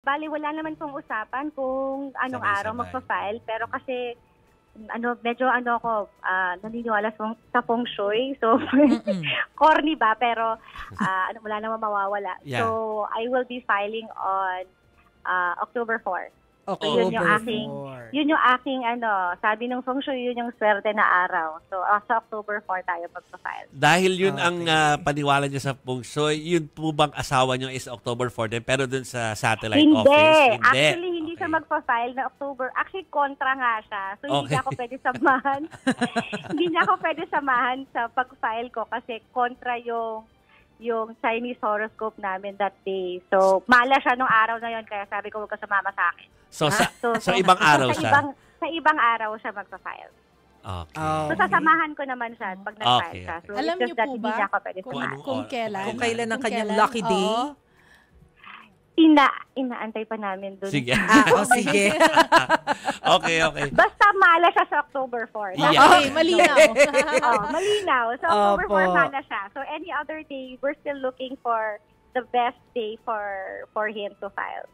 bali wala naman pong usapan kung anong araw Sabay-sabay. magpa-file, pero kasi medyo naniniwala sa feng shui. So, corny ba? Pero wala naman mawawala. Yeah. So, I will be filing on October 4. So, October yun yung aking sabi ng feng shui, yun yung swerte na araw. So, sa October 4 tayo magpa-file. Dahil yun ang paniwala niya sa feng shui, yun po bang asawa niyo is October 4 din, pero dun sa satellite office? Actually, hindi siya magpa-file na October. Actually, kontra nga siya. So, hindi niya ako pwede samahan. Hindi niya ako pwede samahan sa pag-file ko kasi kontra yung Chinese horoscope namin that day. So, mala siya nung araw na yun, kaya sabi ko, huwag ka sumama sa akin. So, sa ibang araw siya? Sa ibang araw siya magpa-file. Okay. So, sasamahan ko naman siya pag nag-file siya. So, Alam niyo po hindi ba niya ako pwede kung samahan. Kung kailan? Kung kailan ang kanyang lucky day? Oo. Inaantay pa namin dun. Sige. Sige. Okay. Basta mala siya sa October 4. Yeah. Okay, malinaw. Malinaw. So, October Opo. 4 mala siya. So, any other day, we're still looking for the best day for him to file.